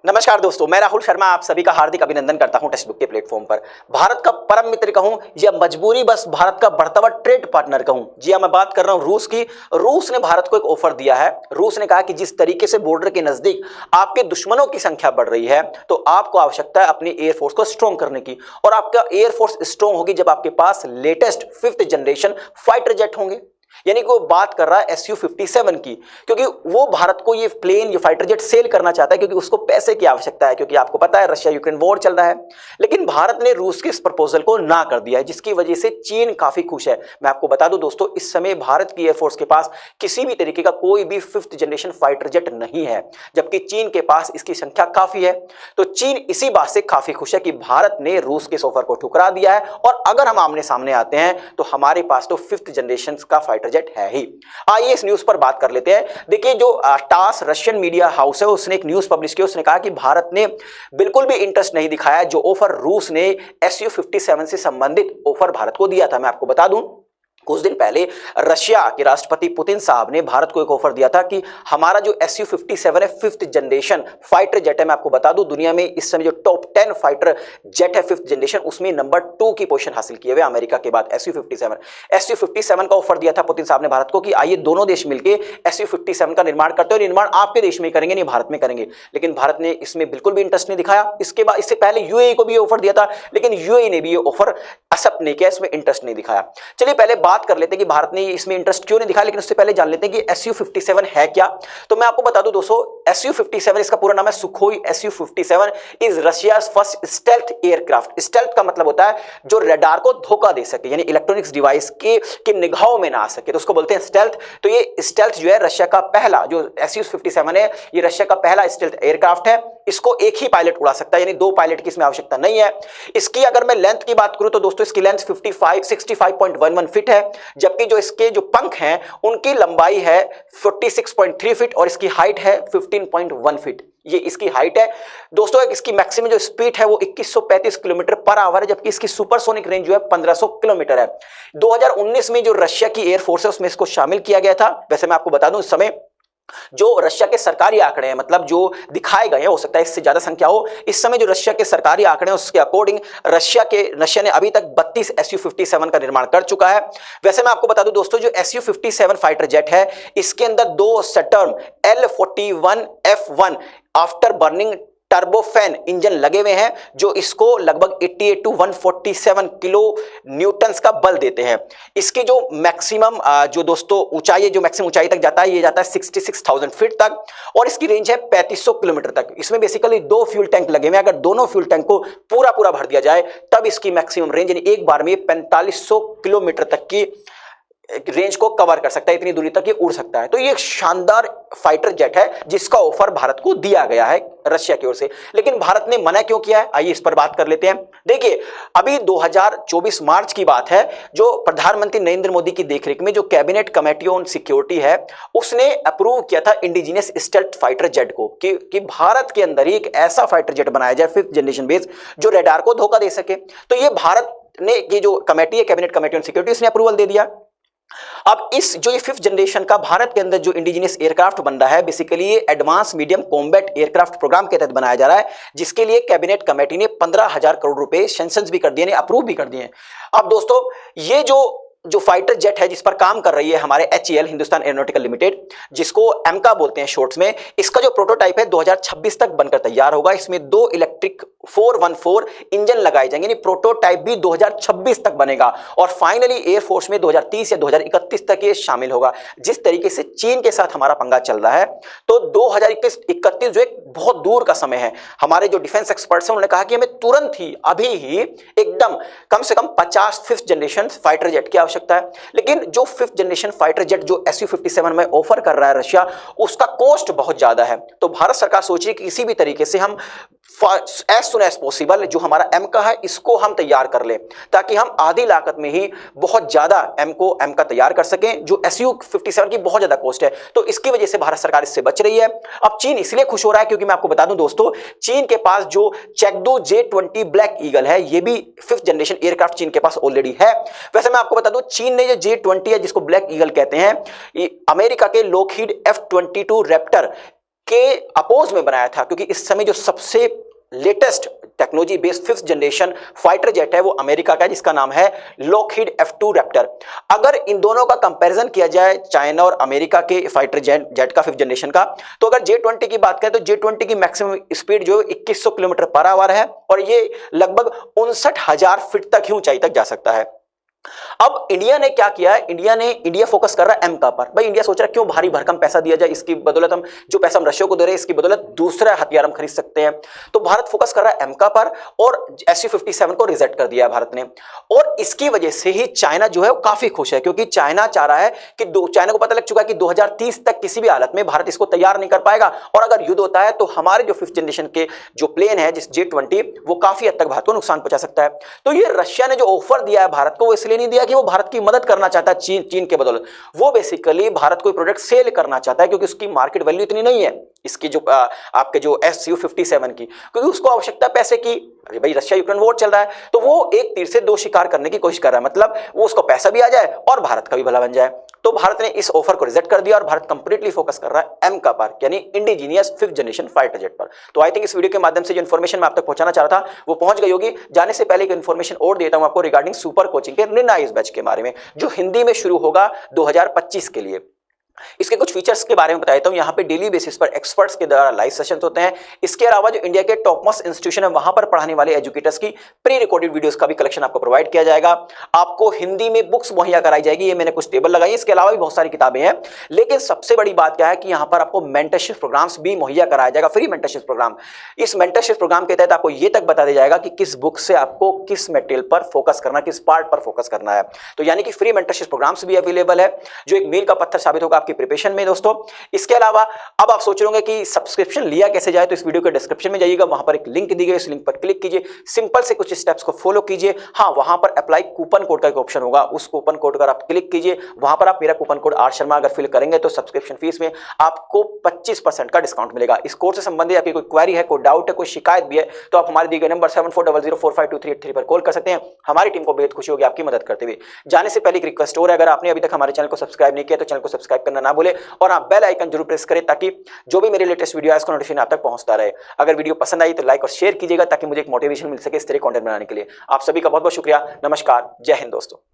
नमस्कार दोस्तों, मैं राहुल शर्मा आप सभी का हार्दिक अभिनंदन करता हूं टेक्स्ट बुक के प्लेटफॉर्म पर। भारत का परम मित्र कहूं या मजबूरी बस भारत का बढ़ता हुआ ट्रेड पार्टनर कहूं, जी हां, मैं बात कर रहा हूं रूस की। रूस ने भारत को एक ऑफर दिया है। रूस ने कहा कि जिस तरीके से बॉर्डर के नजदीक आपके दुश्मनों की संख्या बढ़ रही है तो आपको आवश्यकता है अपनी एयरफोर्स को स्ट्रॉन्ग करने की, और आपका एयरफोर्स स्ट्रॉन्ग होगी जब आपके पास latest 5th generation fighter jet होंगे। यानी कि वो बात कर रहा है Su-57 की, क्योंकि वो भारत को ये प्लेन, ये फाइटर जेट सेल करना चाहता है, क्योंकि उसको पैसे की आवश्यकता है, क्योंकि आपको पता है रशिया यूक्रेन वॉर चल रहा है। लेकिन भारत ने रूस के इस प्रपोजल को ना कर दिया है, जिसकी वजह से चीन काफी खुश है। मैं आपको बता दूं दोस्तों, इस समय भारत की एयरफोर्स के पास किसी भी तरीके का कोई भी 5th जनरेशन फाइटर जेट नहीं है, जबकि चीन के पास इसकी संख्या काफी है। तो चीन इसी बात से काफी खुश है कि भारत ने रूस के इस ऑफर को ठुकरा दिया है, और अगर हम आमने सामने आते हैं तो हमारे पास तो 5th जनरेशन का फाइटर जेट है ही। आइए इस न्यूज पर बात कर लेते हैं। देखिए, जो टास रशियन मीडिया हाउस है उसने एक न्यूज पब्लिश की। उसने कहा कि भारत ने बिल्कुल भी इंटरेस्ट नहीं दिखाया जो ऑफर रूस ने Su-57 से संबंधित ऑफर भारत को दिया था। मैं आपको बता दूं, कुछ दिन पहले रशिया के राष्ट्रपति पुतिन साहब ने भारत को एक ऑफर दिया था कि हमारा जो Su-57 है 5th जनरेशन फाइटर जेट है। मैं आपको बता दूं, दुनिया में इस समय जो टॉप 10 फाइटर जेट है 5th जनरेशन, उसमें नंबर 2 की पोजीशन हासिल किए हुए अमेरिका के बाद Su-57 का ऑफर दिया था पुतिन साहब ने भारत को कि आइए दोनों देश मिलकर Su-57 का निर्माण करते हैं, निर्माण आपके देश में करेंगे, नहीं भारत में करेंगे। लेकिन भारत ने इसमें बिल्कुल भी इंटरेस्ट नहीं दिखाया। इसके बाद, इससे पहले यूएई को भी ऑफर दिया था, लेकिन यूएई ने भी ये ऑफर एक्सेप्ट नहीं किया, इसमें इंटरेस्ट नहीं दिखाया। चलिए पहले बात कर लेते हैं कि भारत ने इसमें इंटरेस्ट क्यों नहीं दिखाया, लेकिन उससे पहले जान लेते हैं कि Su-57 है क्या। तो मैं आपको बता दूं दोस्तों, Su-57 इसका पूरा नाम है Sukhoi Su-57 is Russia's first stealth aircraft. Stealth का मतलब होता है जो रडार को धोखा दे सके, यानी इलेक्ट्रॉनिक्स डिवाइस के निगाहों में ना आ सके, तो उसको बोलते हैं स्टेल्थ। तो ये स्टेल्थ जो है रशिया का पहला, जो Su-57 है, ये रशिया का पहला स्टेल्थ एयरक्राफ्ट है। इसको एक ही पायलट उड़ा सकता है, यानी 2 पायलट की इसमें आवश्यकता नहीं है। इसकी अगर मैं लेंथ की बात करूं तो दोस्तों इसकी लेंथ 65.11 फीट है, जबकि जो इसके जो पंख हैं उनकी लंबाई है 46.3 फीट और इसकी हाइट है 15.1 फीट। ये इसकी हाइट है दोस्तों। इसकी मैक्सिमम जो स्पीड है वो 2135 किलोमीटर पर आवर है, जबकि इसकी सुपरसोनिक रेंज जो है 1500 किलोमीटर है। 2019 में जो रशिया की एयरफोर्स है उसमें इसको शामिल किया गया था। वैसे मैं आपको बता दूं, इस समय जो रशिया के सरकारी आंकड़े हैं, मतलब जो दिखाए गए हैं, हो सकता है इससे ज्यादा संख्या हो, इस समय जो रशिया के सरकारी आंकड़े हैं उसके अकॉर्डिंग रशिया ने अभी तक 32 Su-57 का निर्माण कर चुका है। वैसे मैं आपको बता दूं दोस्तों, जो Su-57 फाइटर जेट है इसके अंदर 2 Saturn L-41F1 after burning turbofan engine लगे हुए हैं, जो इसको लगभग 88 to 147 किलो न्यूटन्स का बल देते हैं। इसकी जो मैक्सिमम जो दोस्तों ऊंचाई है, जो मैक्सिमम ऊंचाई तक जाता है, ये जाता है 66,000 फीट तक, और इसकी रेंज है 3500 किलोमीटर तक। इसमें बेसिकली 2 फ्यूल टैंक लगे हुए हैं। अगर दोनों फ्यूल टैंक को पूरा भर दिया जाए तब इसकी मैक्सिमम रेंज, यानी एक बार में 4500 किलोमीटर तक की रेंज को कवर कर सकता है, इतनी दूरी तक ये उड़ सकता है। तो ये एक शानदार फाइटर जेट है जिसका ऑफर भारत को दिया गया है रशिया की ओर से। लेकिन भारत ने मना क्यों किया है, आइए इस पर बात कर लेते हैं। देखिए, अभी 2024 मार्च की बात है, जो प्रधानमंत्री नरेंद्र मोदी की देखरेख में जो कैबिनेट कमेटी ऑन सिक्योरिटी है उसने अप्रूव किया था इंडिजिनियस स्टेल्थ फाइटर जेट को कि भारत के अंदर ही एक ऐसा फाइटर जेट बनाया जाए 5th जनरेशन बेस जो रडार को धोखा दे सके। तो ये भारत ने, ये जो कमेटी है कैबिनेट कमेटी ऑन सिक्योरिटी, इसने अप्रूवल दे दिया। अब इस जो ये 5th जनरेशन का भारत के अंदर जो इंडिजिनियस एयरक्राफ्ट बन रहा है, बेसिकली ये advance medium combat aircraft programme के तहत बनाया जा रहा है, जिसके लिए कैबिनेट कमेटी ने 15,000 करोड़ रुपए सैंक्शन भी कर दिए, अप्रूव भी कर दिए। अब दोस्तों, ये जो फाइटर जेट है जिस पर काम कर रही है हमारे HAL हिंदुस्तान एरोनॉटिकल लिमिटेड, जिसको एमका बोलते हैं शॉर्ट्स में, इसका जो प्रोटोटाइप है 2026 तक बनकर तैयार होगा। इसमें 2 इलेक्ट्रिक 414 इंजन लगाए जाएंगे, यानी प्रोटोटाइप भी 2026 तक बनेगा, और फाइनली एयरफोर्स में 2030 या 2031 तक ये शामिल होगा। जिस तरीके से चीन के साथ हमारा पंगा चल रहा है, तो 2031 जो एक बहुत दूर का समय है। हमारे जो डिफेंस एक्सपर्ट्स हैं उन्होंने कहा कि हमें तुरंत ही, अभी ही एकदम कम से कम 50 5th जनरेशन फाइटर जेट की आवश्यकता है। लेकिन जो 5th जनरेशन फाइटर जेट जो Su-57 में ऑफर कर रहा है रशिया, उसका कॉस्ट बहुत ज्यादा है। तो भारत सरकार सोच रही है कि किसी भी तरीके से हम एज सुन एज पॉसिबल जो हमारा एम का है इसको हम तैयार कर लें, ताकि हम आधी लागत में ही बहुत ज्यादा एम का तैयार कर सकें, जो Su-57 की बहुत ज्यादा कॉस्ट है। तो इसकी वजह से भारत सरकार इससे बच रही है। अब चीन इसलिए खुश हो रहा है क्योंकि मैं आपको बता दूं दोस्तों, चीन के पास जो चेगडू J-20 ब्लैक ईगल है, ये भी 5th जनरेशन एयरक्राफ्ट चीन के पास ऑलरेडी है। वैसे मैं आपको बता दूं, चीन ने जो J-20 है जिसको ब्लैक ईगल कहते हैं, अमेरिका के लॉकहीड F-22 रैप्टर के अपोज में बनाया था, क्योंकि इस समय जो सबसे latest technology based 5th generation fighter jet है वो अमेरिका का है, जिसका नाम है लॉकहीड F2 रैप्टर। अगर इन दोनों का कंपैरिजन किया जाए, चाइना और अमेरिका के फाइटर जेट का 5th जनरेशन का, तो अगर J-20 की बात करें तो J-20 की मैक्सिमम स्पीड जो 2100 किलोमीटर पर आवर है और ये लगभग 59,000 फीट तक ही ऊंचाई तक जा सकता है। अब इंडिया ने क्या किया है, इंडिया फोकस कर रहा है एमका पर। भाई इंडिया सोच रहा है क्यों भारी भरकम पैसा दिया जाए, इसकी बदौलत हम जो पैसा हम रशिया को दे रहे हैं इसकी बदौलत दूसरा हथियार हम खरीद सकते हैं। तो भारत फोकस कर रहा है एमका पर और Su-57 को रिजेक्ट कर दिया है भारत ने। और इसकी वजह से ही चाइना जो है वो काफी खुश है, क्योंकि चाइना चाह रहा है कि चाइना को पता लग चुका है कि 2030 तक किसी भी हालत में भारत इसको तैयार नहीं कर पाएगा, और अगर युद्ध होता है तो हमारे जो 5th जनरेशन के जो प्लेन है जिस J-20 वो काफी हद तक भारत को नुकसान पहुंचा सकता है। तो ये रशिया ने जो ऑफर दिया है भारत को वो इसलिए नहीं दिया कि वो भारत की मदद करना चाहता है चीन के बदौलत, वो बेसिकली भारत को प्रोडक्ट सेल करना चाहता है, क्योंकि उसकी मार्केट वैल्यू इतनी नहीं है इसकी जो आपके जो Su-57 की, क्योंकि उसको आवश्यकता पैसे की। अरे भाई रशिया यूक्रेन वॉर चल रहा है, तो वो एक तीर से दो शिकार करने की कोशिश कर रहा है, मतलब वो उसको पैसा भी आ जाए और भारत का भी भला बन जाए। तो भारत ने इस ऑफर को रिजेक्ट कर दिया और भारत कंप्लीटली फोकस कर रहा है एमका पर, यानी indigenous 5th generation fighter jet पर। तो आई थिंक इस वीडियो के माध्यम से जो इन्फॉर्मेशन मैं आप तक पहुंचाना चाह रहा था वो पहुंच गई होगी। जाने से पहले एक इन्फॉर्मेशन और देता हूं आपको रिगार्डिंग सुपर कोचिंग के निर्णायक बैच के बारे में, जो हिंदी में शुरू होगा 2025 के लिए। इसके कुछ फीचर्स के बारे में बता देता हूं। यहाँ पे डेली बेसिस पर एक्सपर्ट्स के द्वारा लाइव सेशंस होते हैं। इसके अलावा जो इंडिया के टॉप मोस्ट इंस्टीट्यूशन है वहां पर पढ़ाने वाले एजुकेटर्स की प्री रिकॉर्डेड वीडियोस का भी कलेक्शन आपको प्रोवाइड किया जाएगा। आपको हिंदी में बुक्स मुहैया कराई जाएगी, ये मैंने कुछ टेबल लगाई, इसके अलावा भी बहुत सारी किताबें हैं। लेकिन सबसे बड़ी बात क्या है कि यहाँ पर आपको मेंटरशिप प्रोग्राम्स भी मुहैया कराया जाएगा, फ्री मेंटरशिप प्रोग्राम। इस मेंटरशिप प्रोग्राम के तहत आपको ये तक बता दिया जाएगा कि किस बुक से आपको किस मटेरियल पर फोकस करना, किस पार्ट पर फोकस करना है। तो यानी कि फ्री मेंटरशिप प्रोग्राम्स भी अवेलेबल है, जो एक मील का पत्थर साबित होगा आपकी प्रिपरेशन में दोस्तों। इसके अलावा अब आप सोच रहे होंगे कि सब्सक्रिप्शन लिया कैसे जाए, तो इस वीडियो के डिस्क्रिप्शन में जाइएगा, वहां पर एक लिंक दी गई, उस लिंक पर क्लिक कीजिए, सिंपल से कुछ स्टेप्स को फॉलो कीजिए। हाँ, वहां पर अप्लाई कूपन कोड का एक ऑप्शन होगा, उस कूपन कोड पर आप क्लिक कीजिए, वहां पर आप मेरा कूपन कोड आर शर्मा अगर फिल करेंगे तो सब्सक्रिप्शन फीस में आपको 25% का डिस्काउंट मिलेगा। इस कोर्स से संबंधित आपकी कोई क्वेरी है, कोई डाउट है, कोई शिकायत भी है, तो आप हमारे दिए गए नंबर 7400452383 पर कॉल कर सकते हैं। हमारी टीम को बेहद खुशी होगी आपकी मदद करते हुए। जाने से पहले एक रिक्वेस्ट और है, अगर आपने अभी तक हमारे चैनल को सब्सक्राइब नहीं किया तो चैनल को सब्सक्राइब करना ना भूले और आप बेल आइकन जरूर प्रेस करें, ताकि जो भी मेरे लेटेस्ट वीडियो है उसका नोटिफिकेशन आप तक पहुंचता रहे। अगर वीडियो पसंद आई तो लाइक और शेयर कीजिएगा, ताकि मुझे एक मोटिवेशन मिल सके इस तरह कंटेंट बनाने के लिए। आप सभी का बहुत बहुत शुक्रिया। नमस्कार, जय हिंद दोस्तों।